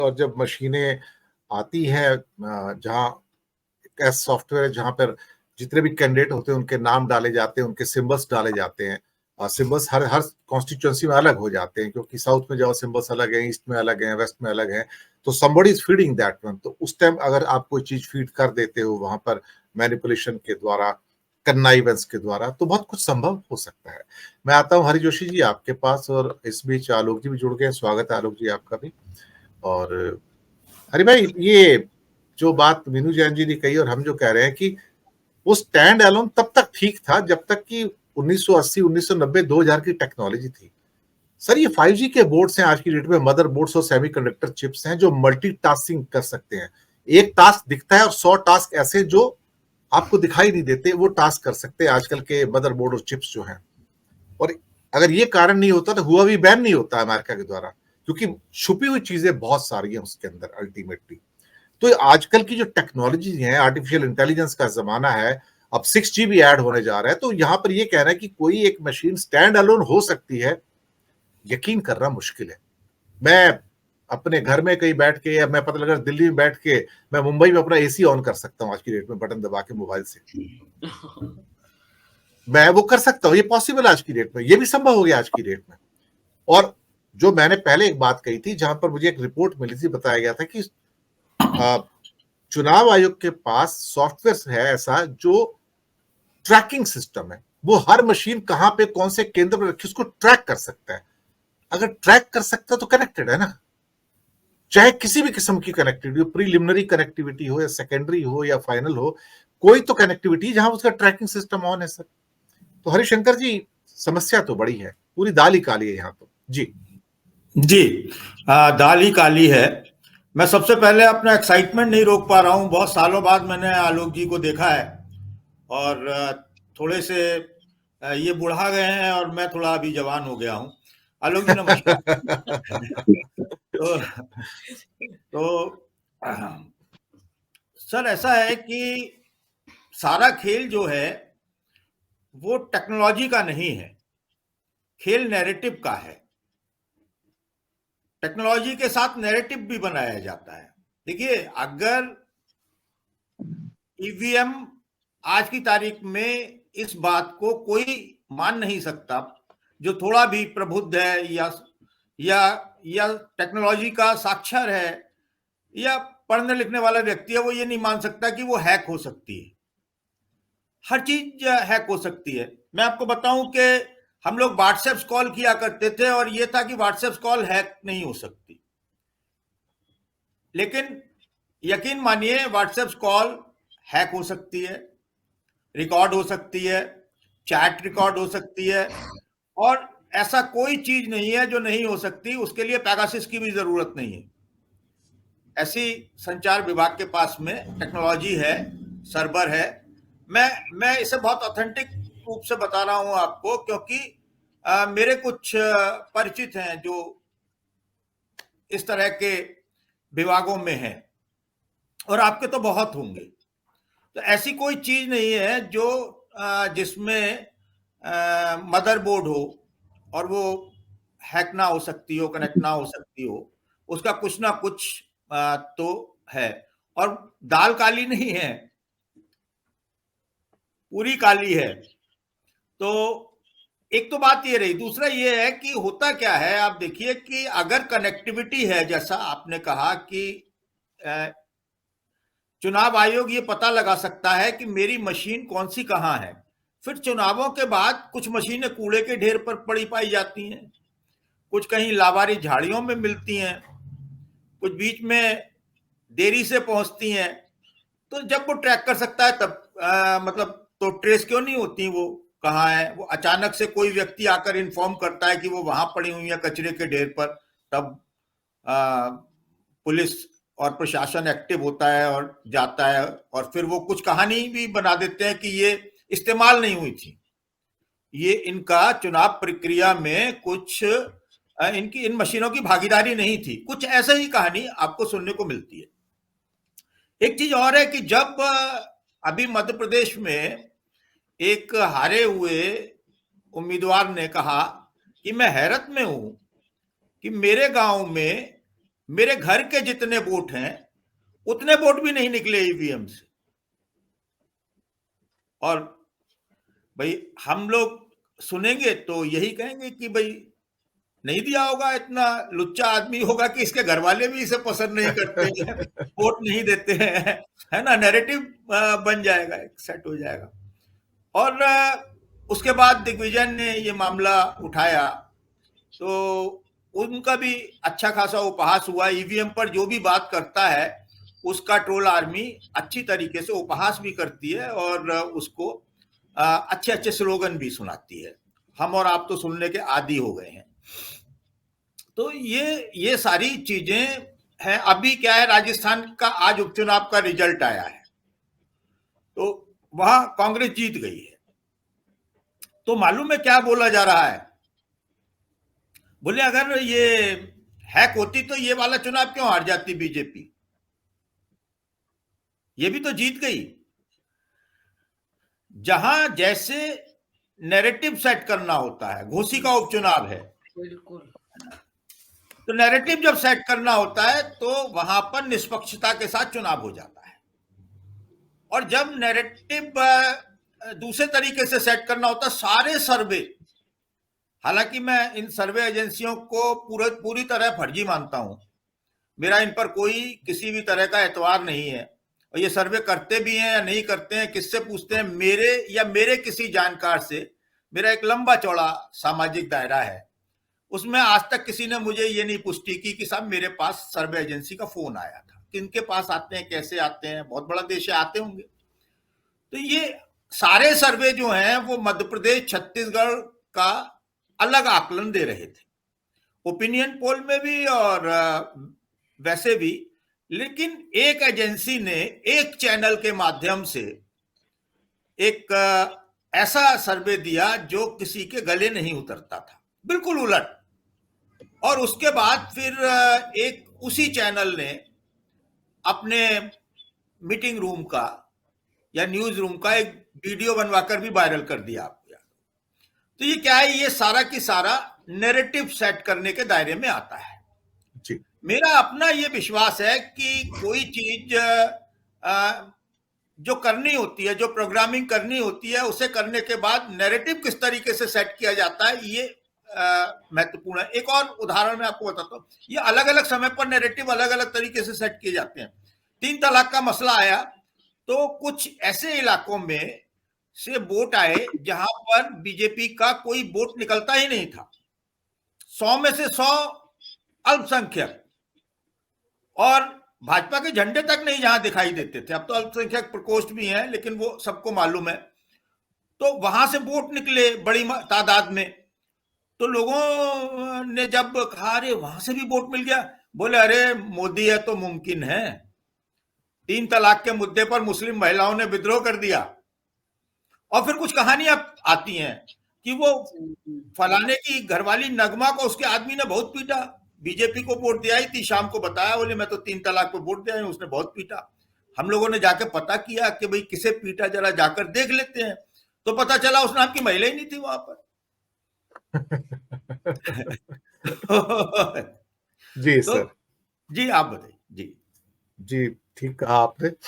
और जब मशीनें आती हैं जहाँ ऐसा सॉफ्टवेयर है जहाँ पर जितने भी कैंडिडेट होते हैं उनके नाम डाले जाते हैं, उनके सिंबल्स डाले जाते हैं। सिंबल्स हर हर कॉन्स्टिट्यूएंसी में अलग हो जाते हैं, क्योंकि साउथ में जाओ सिंबल्स अलग हैं, ईस्ट में अलग हैं, वेस्ट में अलग हैं। तो somebody is feeding that one. तो उस टाइम अगर आप कोई चीज फीड कर देते हो वहां पर मैनिपुलेशन के द्वारा, कन्नाइवेंस के द्वारा, तो बहुत कुछ संभव हो सकता है। मैं आता हूँ हरि जोशी जी आपके पास, और इस बीच आलोक जी भी जुड़ गए। स्वागत है आलोक जी आपका भी। और हरि भाई, ये जो बात मीनू जैन जी ने कही और हम जो कह रहे हैं कि वो स्टैंड अलोन तब तक ठीक था जब तक कि 1980, 1990, 2000 की टेक्नोलॉजी थी। सर, ये 5G के बोर्ड्स हैं आज की डेट में, मदर बोर्ड्स और सेमीकंडक्टर चिप्स हैं जो मल्टीटास्किंग कर सकते हैं। एक टास्क दिखता है और 100 टास्क ऐसे जो आपको दिखाई नहीं देते वो टास्क कर सकते हैं आजकल के मदर बोर्ड और चिप्स जो हैं। और अगर ये कारण नहीं होता तो हुआवी बैन नहीं होता अमेरिका के द्वारा, क्योंकि छुपी हुई चीजें बहुत सारी हैं उसके अंदर अल्टीमेटली। तो आजकल की जो टेक्नोलॉजी है, आर्टिफिशियल इंटेलिजेंस का जमाना है, अब 6G भी ऐड होने जा रहा है। तो यहां पर ये कह रहा है कि कोई एक मशीन स्टैंड अलोन हो सकती है, यकीन करना मुश्किल है। मैं अपने घर में कहीं बैठ के, या मैं पता लगा दिल्ली में बैठ के मैं मुंबई में अपना एसी ऑन कर सकता हूँ आज की डेट में, बटन दबा के मोबाइल से। मैं वो कर सकता हूँ, ये पॉसिबल आज की डेट में, ये भी संभव हो गया आज की डेट में। और जो मैंने पहले एक बात कही थी, जहां पर मुझे एक रिपोर्ट मिली थी, बताया गया था कि चुनाव आयोग के पास सॉफ्टवेयर है ऐसा जो ट्रैकिंग सिस्टम है। वो हर मशीन कहां पे कौन से केंद्र पर रखी उसको ट्रैक कर सकता है। अगर ट्रैक कर सकता है तो कनेक्टेड है ना, चाहे किसी भी किस्म की कनेक्टिविटी हो, प्रीलिमिनरी कनेक्टिविटी हो या सेकेंडरी हो या फाइनल हो, कोई तो कनेक्टिविटी जहां उसका ट्रैकिंग सिस्टम ऑन है सर। तो हरिशंकर जी, समस्या तो बड़ी है, पूरी दाल ही काली है यहाँ तो। जी जी, दाल ही काली है। मैं सबसे पहले अपना एक्साइटमेंट नहीं रोक पा रहा हूँ। बहुत सालों बाद मैंने आलोक जी को देखा है, और थोड़े से ये बुढ़ा गए हैं और मैं थोड़ा अभी जवान हो गया हूँ। आलोक जी नमस्कार। तो सर, ऐसा है कि सारा खेल जो है वो टेक्नोलॉजी का नहीं है, खेल नैरेटिव का है। टेक्नोलॉजी के साथ नैरेटिव भी बनाया जाता है। देखिए, अगर ईवीएम आज की तारीख में इस बात को कोई मान नहीं सकता, जो थोड़ा भी प्रबुद्ध है या टेक्नोलॉजी का साक्षर है या पढ़ने लिखने वाला व्यक्ति है, वो ये नहीं मान सकता कि वो हैक हो सकती है। हर चीज हैक हो सकती है। मैं आपको बताऊं कि हम लोग व्हाट्सएप कॉल किया करते थे और ये था कि व्हाट्सएप कॉल हैक नहीं हो सकती, लेकिन यकीन मानिए व्हाट्सएप कॉल हैक हो सकती है, रिकॉर्ड हो सकती है, चैट रिकॉर्ड हो सकती है, और ऐसा कोई चीज नहीं है जो नहीं हो सकती। उसके लिए पैगासस की भी जरूरत नहीं है। ऐसी संचार विभाग के पास में टेक्नोलॉजी है, सर्वर है। मैं इसे बहुत ऑथेंटिक रूप से बता रहा हूं आपको, क्योंकि मेरे कुछ परिचित हैं जो इस तरह के विभागों में हैं, और आपके तो बहुत होंगे। तो ऐसी कोई चीज नहीं है जो जिसमें मदरबोर्ड हो और वो हैक ना हो सकती हो, कनेक्ट ना हो सकती हो। उसका कुछ ना कुछ तो है। और दाल काली नहीं है, पूरी काली है। तो एक तो बात ये रही। दूसरा ये है कि होता क्या है, आप देखिए कि अगर कनेक्टिविटी है, जैसा आपने कहा कि चुनाव आयोग ये पता लगा सकता है कि मेरी मशीन कौन सी कहां है। फिर चुनावों के बाद कुछ मशीनें कूड़े के ढेर पर पड़ी पाई जाती हैं, कुछ कहीं लावारी झाड़ियों में मिलती हैं, कुछ बीच में देरी से पहुंचती हैं। तो जब वो ट्रैक कर सकता है तब मतलब तो ट्रेस क्यों नहीं होती वो कहाँ है। वो अचानक से कोई व्यक्ति आकर इन्फॉर्म करता है कि वो वहां पड़ी हुई है कचरे के ढेर पर, तब पुलिस और प्रशासन एक्टिव होता है और जाता है, और फिर वो कुछ कहानी भी बना देते हैं कि ये इस्तेमाल नहीं हुई थी, ये इनका चुनाव प्रक्रिया में कुछ इनकी इन मशीनों की भागीदारी नहीं थी। कुछ ऐसे ही कहानी आपको सुनने को मिलती है। एक चीज और है कि जब अभी मध्य प्रदेश में एक हारे हुए उम्मीदवार ने कहा कि मैं हैरत में हूं कि मेरे गांव में मेरे घर के जितने वोट हैं उतने वोट भी नहीं निकले ईवीएम से। और भाई हम लोग सुनेंगे तो यही कहेंगे कि भाई नहीं दिया होगा, इतना लुच्चा आदमी होगा कि इसके घर वाले भी इसे पसंद नहीं करते हैं, वोट नहीं देते हैं, है ना। नैरेटिव बन जाएगा, सेट हो जाएगा। और उसके बाद दिग्विजय ने ये मामला उठाया तो उनका भी अच्छा खासा उपहास हुआ। ईवीएम पर जो भी बात करता है उसका ट्रोल आर्मी अच्छी तरीके से उपहास भी करती है और उसको अच्छे अच्छे स्लोगन भी सुनाती है। हम और आप तो सुनने के आदी हो गए हैं। तो ये सारी चीजें हैं। अभी क्या है, राजस्थान का आज उपचुनाव का रिजल्ट आया है तो वहां कांग्रेस जीत गई है। तो मालूम है क्या बोला जा रहा है? बोले अगर ये हैक होती तो ये वाला चुनाव क्यों हार जाती बीजेपी, ये भी तो जीत गई। जहां जैसे नैरेटिव सेट करना होता है, घोसी का उपचुनाव है, बिल्कुल, तो नैरेटिव जब सेट करना होता है तो वहां पर निष्पक्षता के साथ चुनाव हो जाता है। और जब नैरेटिव दूसरे तरीके से सेट करना होता है, सारे सर्वे, हालांकि मैं इन सर्वे एजेंसियों को पूरी तरह फर्जी मानता हूं, मेरा इन पर कोई किसी भी तरह का एतवार नहीं है, और ये सर्वे करते भी हैं या नहीं करते हैं, किससे पूछते हैं, मेरे या मेरे किसी जानकार से, मेरा एक लंबा चौड़ा सामाजिक दायरा है, उसमें आज तक किसी ने मुझे ये नहीं पुष्टि की कि साहब मेरे पास सर्वे एजेंसी का फोन आया था। किनके पास आते हैं, कैसे आते हैं, बहुत बड़ा देश है, आते होंगे। तो ये सारे सर्वे जो हैं वो मध्य प्रदेश, छत्तीसगढ़ का अलग आकलन दे रहे थे, ओपिनियन पोल में भी और वैसे भी। लेकिन एक एजेंसी ने एक चैनल के माध्यम से एक ऐसा सर्वे दिया जो किसी के गले नहीं उतरता था, बिल्कुल उलट। और उसके बाद फिर एक उसी चैनल ने अपने मीटिंग रूम का या न्यूज रूम का एक वीडियो बनवाकर भी वायरल कर दिया आपको। तो ये क्या है, ये सारा की सारा नैरेटिव सेट करने के दायरे में आता है जी। मेरा अपना ये विश्वास है कि कोई चीज जो करनी होती है, जो प्रोग्रामिंग करनी होती है, उसे करने के बाद नैरेटिव किस तरीके से सेट किया जाता है, ये महत्वपूर्ण है। एक और उदाहरण मैं आपको बताता हूँ। ये अलग अलग समय पर नैरेटिव अलग अलग तरीके से सेट किए जाते हैं। 3 तलाक का मसला आया तो कुछ ऐसे इलाकों में से वोट आए जहां पर बीजेपी का कोई वोट निकलता ही नहीं था, 100 में से 100 अल्पसंख्यक, और भाजपा के झंडे तक नहीं जहां दिखाई देते थे। अब तो अल्पसंख्यक प्रकोष्ठ भी हैं, लेकिन वो सबको मालूम है। तो वहां से वोट निकले बड़ी तादाद में। तो लोगों ने जब कहा अरे वहां से भी वोट मिल गया, बोले अरे मोदी है तो मुमकिन है। 3 तलाक के मुद्दे पर मुस्लिम महिलाओं ने विद्रोह कर दिया। और फिर कुछ कहानियां आती हैं कि वो फलाने की घरवाली नगमा को उसके आदमी ने बहुत पीटा, बीजेपी को वोट दिया ही थी, शाम को बताया बोले मैं तो 3 तलाक पे वोट दिया, उसने बहुत पीटा। हम लोगों ने जाके पता किया कि भाई किसे पीटा, जरा जाकर देख लेते हैं। तो पता चला उस नाम की महिला ही नहीं थी वहां पर। जी तो सर, जी आप बताइए। जी जी ठीक कहा आपने।